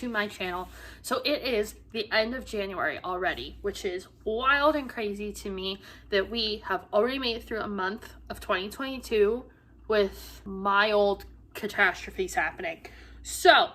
to my channel. So it is the end of January already, which is wild and crazy to me that we have already made it through a month of 2022 with mild catastrophes happening. So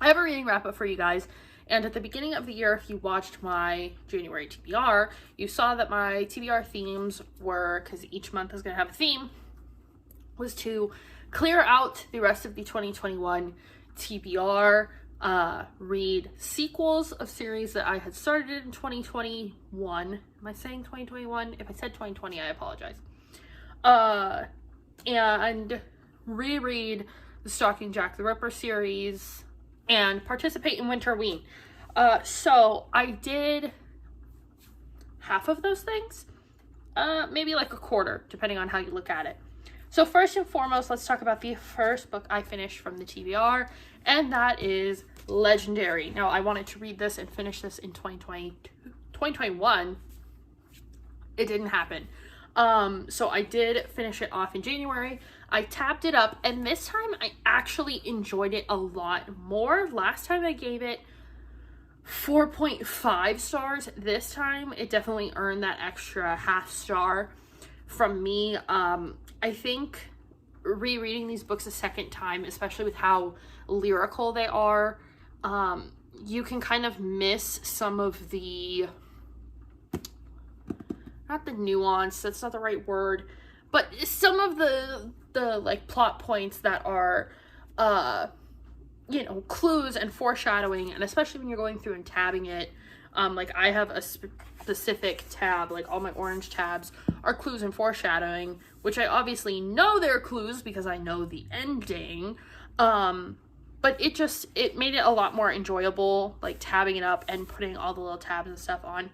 I have a reading wrap up for you guys. And at the beginning of the year, if you watched my January TBR, you saw that my TBR themes were, because each month is going to have a theme, was to clear out the rest of the 2021 TBR, read sequels of series that I had started in 2021. Am I saying 2021? If I said 2020, I apologize. And reread the Stalking Jack the Ripper series and participate in Winterween. So I did half of those things, maybe like a quarter, depending on how you look at it. So first and foremost, let's talk about the first book I finished from the TBR, and that is Legendary. Now, I wanted to read this and finish this in 2021. It didn't happen. So I did finish it off in January. I tapped it up, and this time I actually enjoyed it a lot more. Last time I gave it 4.5 stars. This time it definitely earned that extra half star from me. I think rereading these books a second time, especially with how lyrical they are, you can kind of miss some of the, not the nuance, that's not the right word, but some of the like plot points that are, you know, clues and foreshadowing, and especially when you're going through and tabbing it. Like I have a specific tab, like all my orange tabs are clues and foreshadowing, which I obviously know they're clues because I know the ending. But it made it a lot more enjoyable, like tabbing it up and putting all the little tabs and stuff on.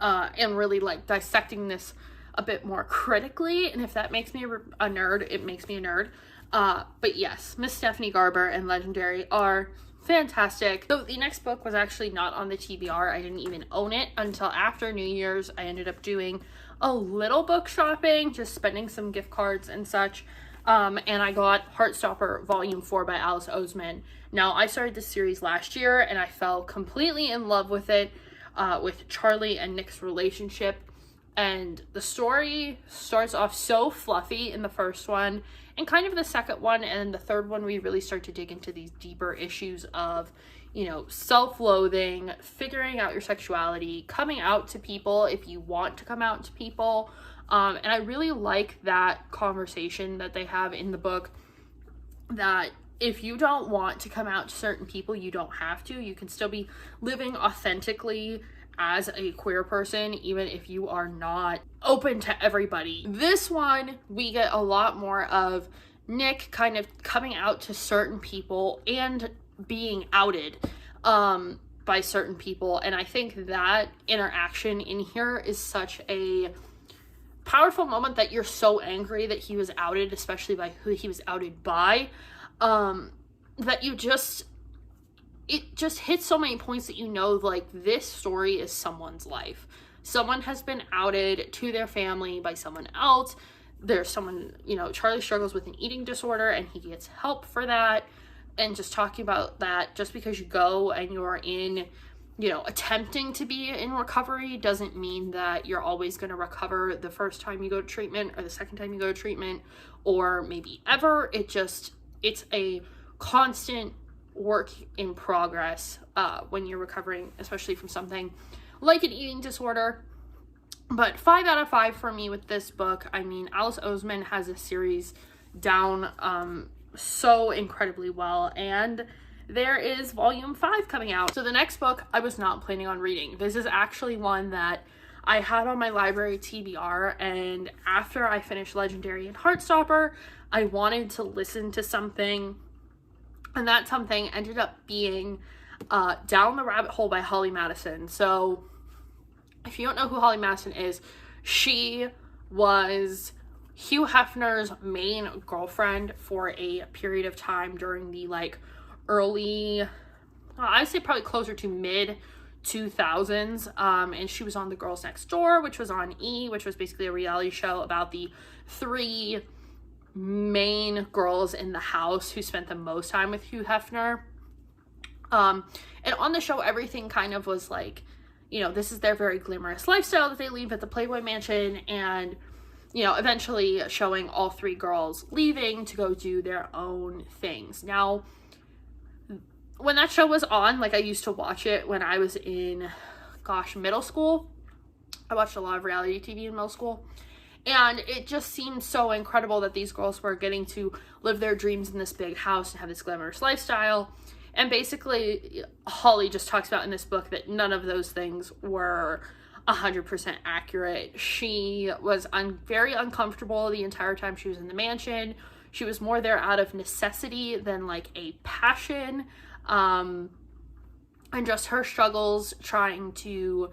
And really like dissecting this a bit more critically. And if that makes me a nerd, it makes me a nerd. But yes, Miss Stephanie Garber and Legendary are fantastic. So the next book was actually not on the TBR. I didn't even own it until after New Year's. I ended up doing a little book shopping, just spending some gift cards and such. And I got Heartstopper Volume 4 by Alice Oseman. Now, I started this series last year and I fell completely in love with it, with Charlie and Nick's relationship. And the story starts off so fluffy in the first one, and kind of the second one, and the third one we really start to dig into these deeper issues of, you know, self-loathing, figuring out your sexuality, coming out to people if you want to come out to people. And I really like that conversation that they have in the book, that if you don't want to come out to certain people, you don't have to. You can still be living authentically as a queer person, even if you are not open to everybody. This one, we get a lot more of Nick kind of coming out to certain people and being outed by certain people. And I think that interaction in here is such a powerful moment, that you're so angry that he was outed, especially by who he was outed by, that it just hits so many points that you know, like, this story is someone's life. Someone has been outed to their family by someone else. There's someone, you know, Charlie struggles with an eating disorder and he gets help for that. And just talking about that, just because you go and you're in, you know, attempting to be in recovery doesn't mean that you're always going to recover the first time you go to treatment or the second time you go to treatment, or maybe ever. It's a constant work in progress when you're recovering, especially from something like an eating disorder. But 5 out of 5 for me with this book. I mean, Alice Oseman has a series down so incredibly well, and there is volume 5 coming out. So the next book I was not planning on reading. This is actually one that I had on my library TBR, and after I finished Legendary and Heartstopper, I wanted to listen to something. And that something ended up being Down the Rabbit Hole by Holly Madison. So if you don't know who Holly Madison is, she was Hugh Hefner's main girlfriend for a period of time during the like early, I'd say probably closer to mid 2000s. And she was on The Girls Next Door, which was on E!, which was basically a reality show about the 3 main girls in the house who spent the most time with Hugh Hefner. And on the show, everything kind of was like, you know, this is their very glamorous lifestyle that they leave at the Playboy Mansion, and, you know, eventually showing all 3 girls leaving to go do their own things. Now, when that show was on, like, I used to watch it when I was in, gosh, middle school. I watched a lot of reality TV in middle school. And it just seemed so incredible that these girls were getting to live their dreams in this big house and have this glamorous lifestyle. And basically, Holly just talks about in this book that none of those things were 100% accurate. She was very uncomfortable the entire time she was in the mansion. She was more there out of necessity than like a passion. And just her struggles trying to,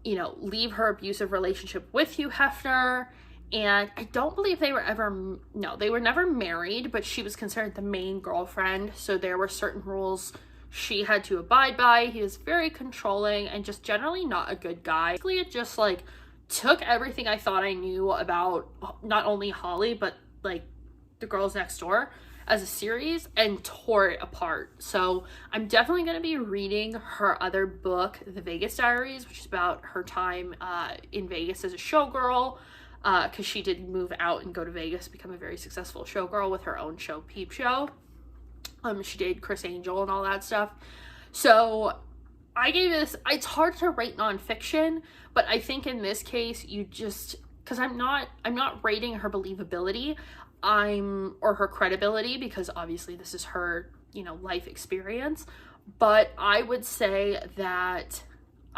you know, leave her abusive relationship with Hugh Hefner. And I don't believe they were ever, no, they were never married, but she was considered the main girlfriend. So there were certain rules she had to abide by. He was very controlling and just generally not a good guy. Basically, it just like took everything I thought I knew about not only Holly, but like the girls next door as a series and tore it apart. So I'm definitely going to be reading her other book, The Vegas Diaries, which is about her time in Vegas as a showgirl. Because she did move out and go to Vegas, become a very successful showgirl with her own show, Peep Show. She did Chris Angel and all that stuff. So I gave this, it's hard to rate nonfiction, but I think in this case, you just, because I'm not rating her believability, or her credibility, because obviously this is her, you know, life experience. But I would say that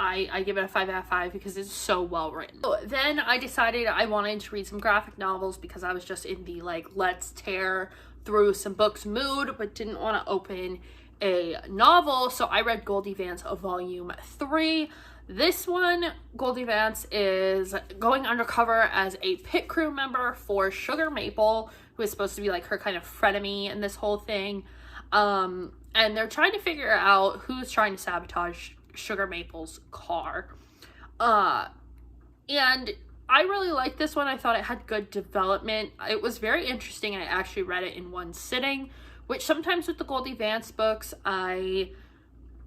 I give it a 5 out of 5 because it's so well written. So then I decided I wanted to read some graphic novels because I was just in the like, let's tear through some books mood, but didn't want to open a novel. So I read Goldivance Volume 3. This one, Goldivance is going undercover as a pit crew member for Sugar Maple, who is supposed to be like her kind of frenemy in this whole thing. And they're trying to figure out who's trying to sabotage Sugar Maple's car. And I really liked this one. I thought it had good development. It was very interesting. I actually read it in one sitting, which sometimes with the Goldivance books,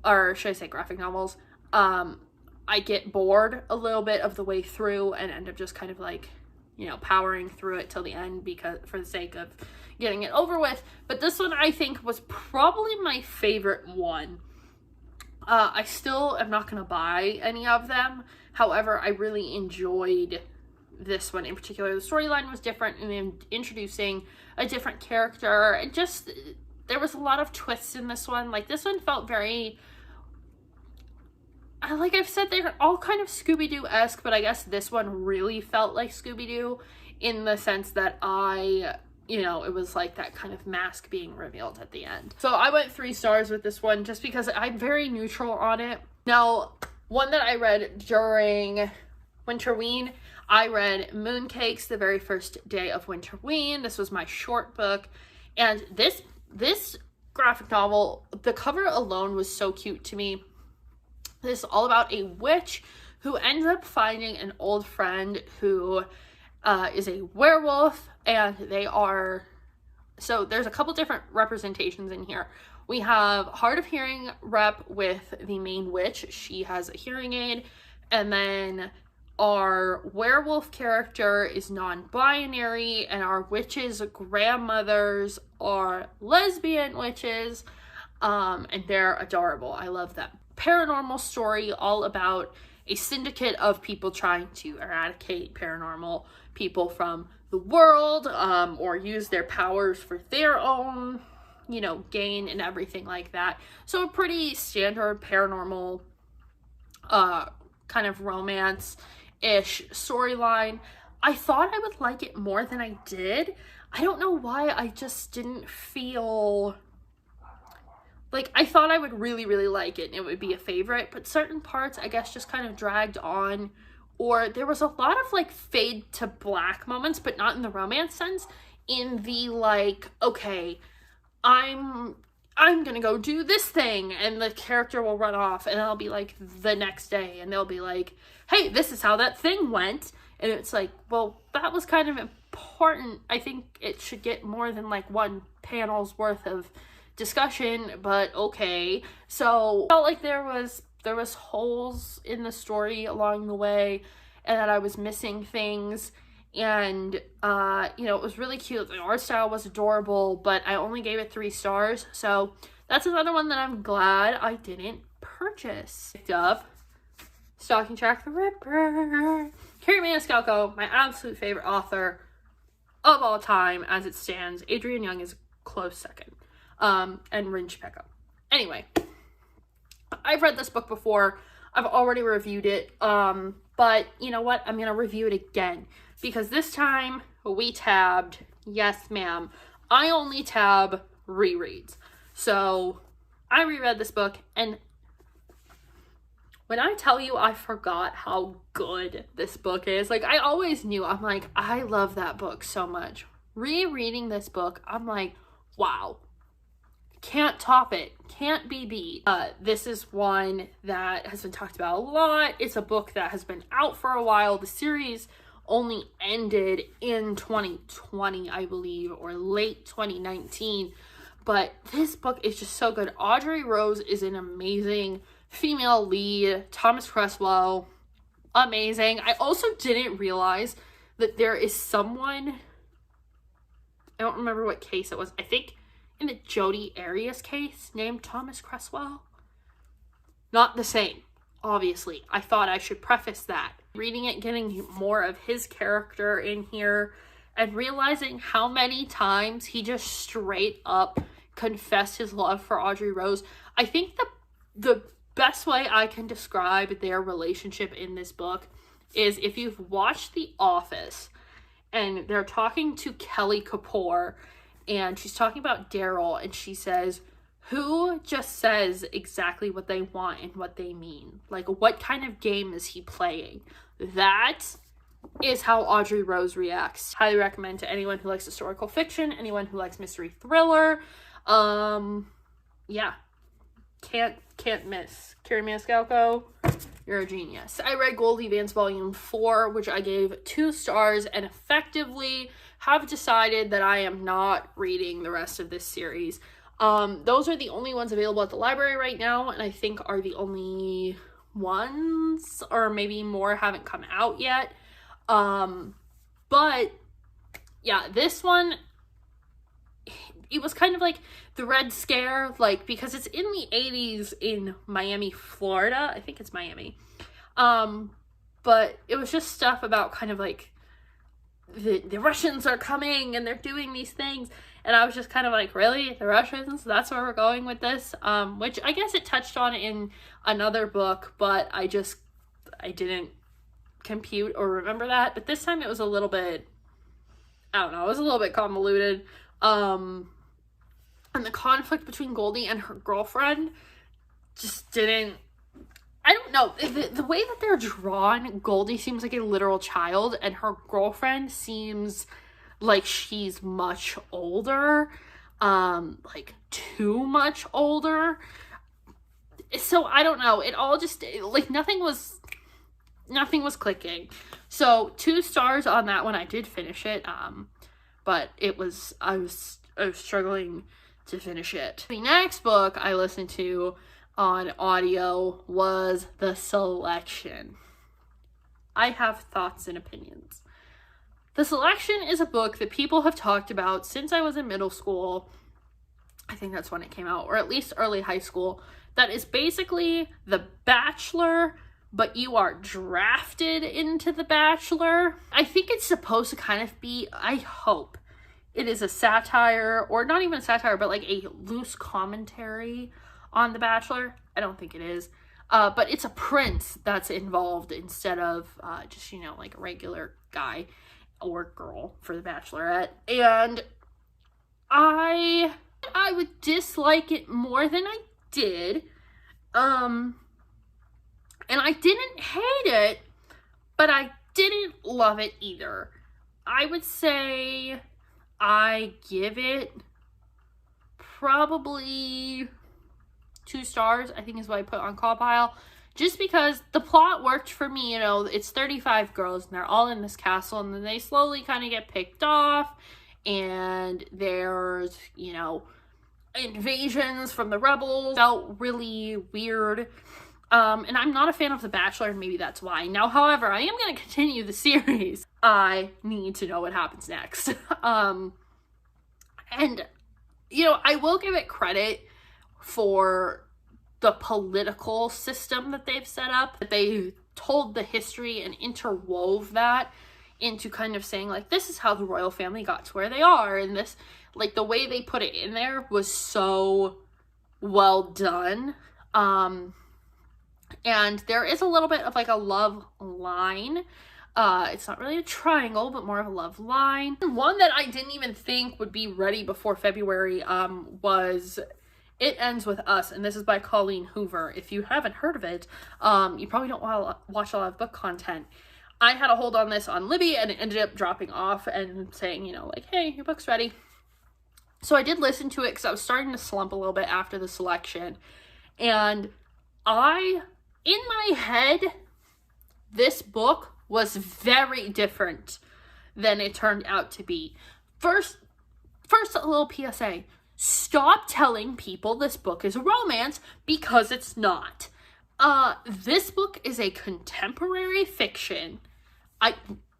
or should I say graphic novels, I get bored a little bit of the way through and end up just kind of like, you know, powering through it till the end because for the sake of getting it over with. But this one I think was probably my favorite one. I still am not going to buy any of them. However, I really enjoyed this one in particular. The storyline was different and introducing a different character. It just, there was a lot of twists in this one. Like, this one felt very, like I've said, they're all kind of Scooby-Doo-esque, but I guess this one really felt like Scooby-Doo in the sense that you know, it was like that kind of mask being revealed at the end. So I went 3 stars with this one just because I'm very neutral on it. Now, one that I read during Winterween, I read Mooncakes the very first day of Winterween. This was my short book. And this graphic novel, the cover alone was so cute to me. This is all about a witch who ends up finding an old friend who is a werewolf, and they are, so there's a couple different representations in here. We have hard of hearing rep with the main witch. She has a hearing aid, and then our werewolf character is non-binary, and our witches' grandmothers are lesbian witches, and they're adorable. I love them. Paranormal story all about a syndicate of people trying to eradicate paranormal people from the world, or use their powers for their own, you know, gain and everything like that. So a pretty standard paranormal kind of romance-ish storyline. I thought I would like it more than I did. I don't know why. I just didn't feel like, I thought I would really, really like it and it would be a favorite, but certain parts, I guess, just kind of dragged on, or there was a lot of, like, fade to black moments, but not in the romance sense, in the, like, okay, I'm gonna go do this thing, and the character will run off, and I'll be, like, the next day, and they'll be like, hey, this is how that thing went, and it's like, well, that was kind of important. I think it should get more than, like, one panel's worth of discussion, but okay. So felt like there was holes in the story along the way, and that I was missing things. And you know, it was really cute. The art style was adorable, but I only gave it 3 stars. So that's another one that I'm glad I didn't purchase. Picked up Stalking Jack the Ripper. Carrie Maniscalco, my absolute favorite author of all time as it stands. Adrienne Young is a close second. And Rin Pecco. Anyway, I've read this book before. I've already reviewed it. But you know what? I'm going to review it again. Because this time we tabbed, yes ma'am, I only tab rereads. So I reread this book, and when I tell you I forgot how good this book is, like I always knew, I'm like, I love that book so much. Rereading this book, I'm like, wow. Can't top it. Can't be beat. This is one that has been talked about a lot. It's a book that has been out for a while. The series only ended in 2020, I believe, or late 2019. But this book is just so good. Audrey Rose is an amazing female lead. Thomas Cresswell, amazing. I also didn't realize that there is someone, I don't remember what case it was. I think in the Jodi Arias case, named Thomas Cresswell. Not the same, obviously. I thought I should preface that. Reading it, getting more of his character in here, and realizing how many times he just straight up confessed his love for Audrey Rose. I think the best way I can describe their relationship in this book is if you've watched The Office and they're talking to Kelly Kapoor, and she's talking about Daryl, and she says, who just says exactly what they want and what they mean? Like, what kind of game is he playing? That is how Audrey Rose reacts. Highly recommend to anyone who likes historical fiction, anyone who likes mystery thriller. Yeah. Can't miss. Carrie Maniscalco, you're a genius. I read Goldivance Volume 4, which I gave 2 stars, and effectively have decided that I am not reading the rest of this series. Those are the only ones available at the library right now, and I think are the only ones, or maybe more haven't come out yet. But yeah, this one, it was kind of like the Red Scare, like, because it's in the 80s in Miami, Florida. I think it's Miami. But it was just stuff about kind of like the Russians are coming and they're doing these things. And I was just kind of like, really? The Russians? That's where we're going with this? Which I guess it touched on in another book, but I didn't compute or remember that. But this time it was a little bit, I don't know, it was a little bit convoluted. And the conflict between Goldie and her girlfriend just didn't, I don't know, the way that they're drawn, Goldie seems like a literal child, and her girlfriend seems like she's much older, like too much older. So I don't know, it all just, like, nothing was clicking. So 2 stars on that one. I did finish it, but I was struggling to finish it. The next book I listened to on audio was The Selection. I have thoughts and opinions. The Selection is a book that people have talked about since I was in middle school. I think that's when it came out, or at least early high school. That is basically The Bachelor, but you are drafted into The Bachelor. I think it's supposed to kind of be, I hope, it is a satire, or not even a satire, but like a loose commentary on The Bachelor. I don't think it is. But it's a prince that's involved instead of just, like a regular guy or girl for The Bachelorette. And I would dislike it more than I did. And I didn't hate it, but I didn't love it either. I would say I give it probably 2 stars, I think is what I put on Call-Pile. Just because the plot worked for me, it's 35 girls and they're all in this castle, and then they slowly kind of get picked off, and there's, invasions from the rebels felt really weird. And I'm not a fan of The Bachelor, and maybe that's why. Now, however, I am going to continue the series. I need to know what happens next. And, you know, I will give it credit for the political system that they've set up. That they told the history and interwove that into kind of saying, like, this is how the royal family got to where they are. And this, like, the way they put it in there was so well done. And there is a little bit of, like, a love line. It's not really a triangle, but more of a love line. One that I didn't even think would be ready before February was It Ends With Us, and this is by Colleen Hoover. If you haven't heard of it, you probably don't watch a lot of book content. I had a hold on this on Libby, and it ended up dropping off and saying, you know, like, hey, your book's ready. So I did listen to it because I was starting to slump a little bit after the selection. And in my head, this book was very different than it turned out to be. First, a little PSA. Stop telling people this book is a romance, because it's not. This book is a contemporary fiction.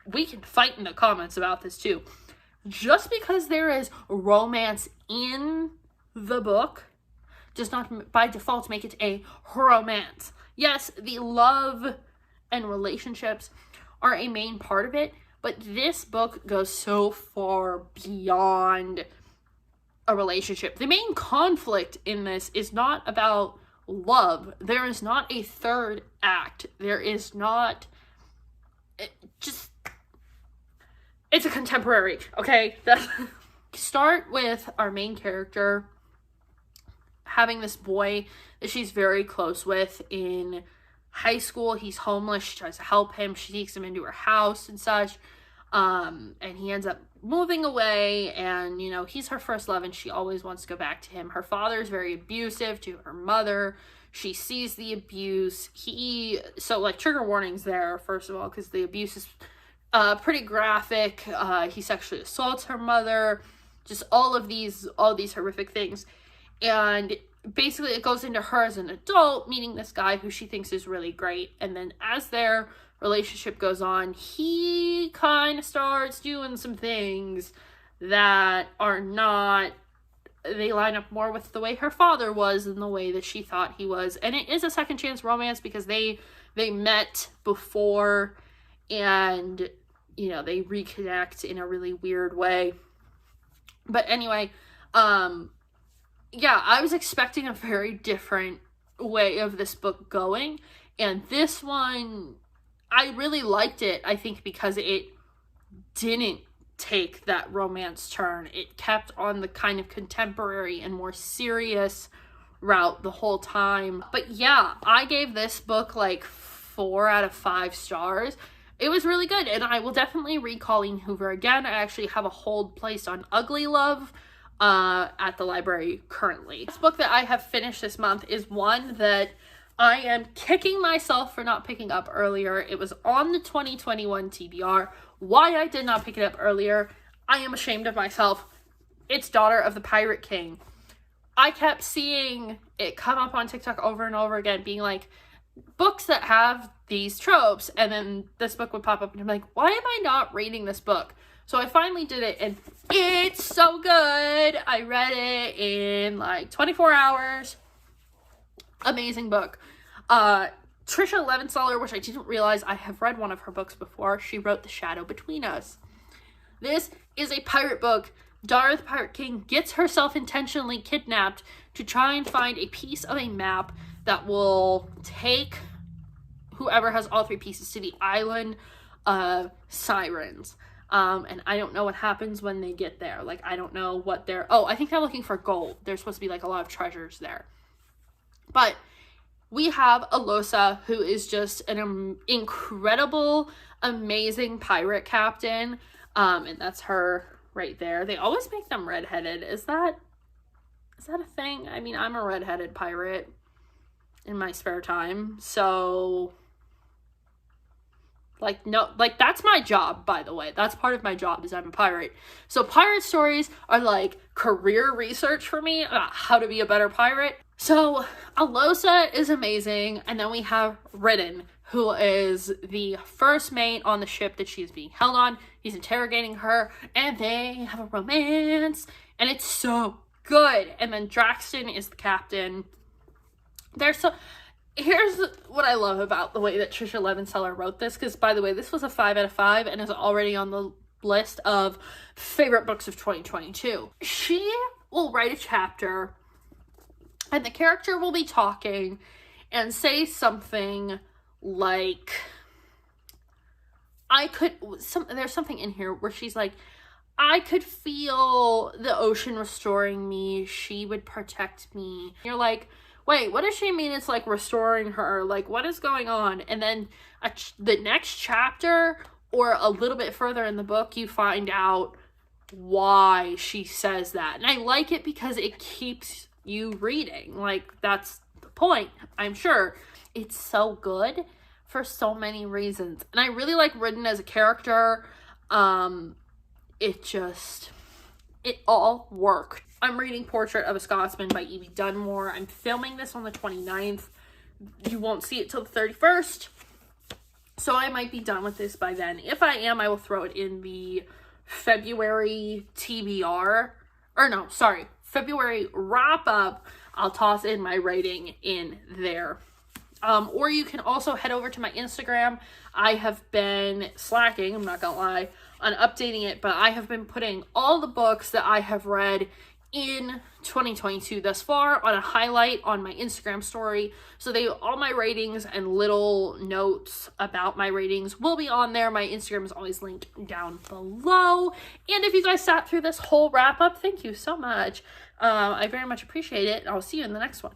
We can fight in the comments about this too. Just because there is romance in the book does not by default make it a romance. Yes, the love and relationships are a main part of it, but this book goes so far beyond a relationship. The main conflict in this is not about love. There is not a third act. There is not... It's a contemporary, okay? Start with our main character having this boy that she's very close with in high school. He's homeless. She tries to help him. She takes him into her house and such. And he ends up moving away, and, you know, he's her first love, and she always wants to go back to him. Her father is very abusive to her mother. She sees the abuse. So, like, trigger warnings there, first of all, because the abuse is pretty graphic. He sexually assaults her mother. Just all these horrific things. And basically it goes into her as an adult meeting this guy who she thinks is really great. And then as their relationship goes on, he kind of starts doing some things that are not... They line up more with the way her father was than the way that she thought he was. And it is a second chance romance because they met before, and, you know, they reconnect in a really weird way. But anyway, yeah, I was expecting a very different way of this book going. And this one, I really liked it, I think, because it didn't take that romance turn. It kept on the kind of contemporary and more serious route the whole time. But yeah, I gave this book like 4 out of 5 stars. It was really good, and I will definitely read Colleen Hoover again. I actually have a hold placed on Ugly Love at the library currently. This book that I have finished this month is one that I am kicking myself for not picking up earlier. It was on the 2021 TBR. Why I did not pick it up earlier, I am ashamed of myself. It's Daughter of the Pirate King. I kept seeing it come up on TikTok over and over again, being like, books that have these tropes, and then this book would pop up, and I'm like, why am I not reading this book? So I finally did it, and it's so good. I read it in like 24 hours. Amazing book. Trisha Levensaler, which I didn't realize I have read one of her books before. She wrote The Shadow Between Us. This is a pirate book. Daughter of the Pirate King gets herself intentionally kidnapped to try and find a piece of a map that will take whoever has all 3 pieces to the island of Sirens. And I don't know what happens when they get there. Like, I don't know what they're... Oh, I think they're looking for gold. There's supposed to be, like, a lot of treasures there. But we have Alosa, who is just an incredible, amazing pirate captain. And that's her right there. They always make them redheaded. Is that a thing? I mean, I'm a redheaded pirate in my spare time. So, Like, no, like, that's my job, by the way. That's part of my job, is I'm a pirate. So pirate stories are like career research for me about how to be a better pirate. So Alosa is amazing. And then we have Ridden, who is the first mate on the ship that she's being held on. He's interrogating her, and they have a romance, and it's so good. And then Draxton is the captain. Here's what I love about the way that Trisha Levenseller wrote this, because, by the way, this was a 5 out of 5 and is already on the list of favorite books of 2022. She will write a chapter, and the character will be talking and say something like, there's something in here where she's like, I could feel the ocean restoring me. She would protect me. You're like, wait, what does she mean it's like restoring her? Like, what is going on? And then the next chapter, or a little bit further in the book, you find out why she says that. And I like it because it keeps you reading. Like, that's the point, I'm sure. It's so good for so many reasons. And I really like Ridden as a character. It all worked. I'm reading Portrait of a Scotsman by Evie Dunmore. I'm filming this on the 29th. You won't see it till the 31st. So I might be done with this by then. If I am, I will throw it in the February TBR. Or no, sorry, February wrap-up. I'll toss in my rating in there. Or you can also head over to my Instagram. I have been slacking, I'm not gonna lie, on updating it, but I have been putting all the books that I have read in 2022 thus far on a highlight on my Instagram story. So all my ratings and little notes about my ratings will be on there. My Instagram is always linked down below. And if you guys sat through this whole wrap up, thank you so much. I very much appreciate it. I'll see you in the next one.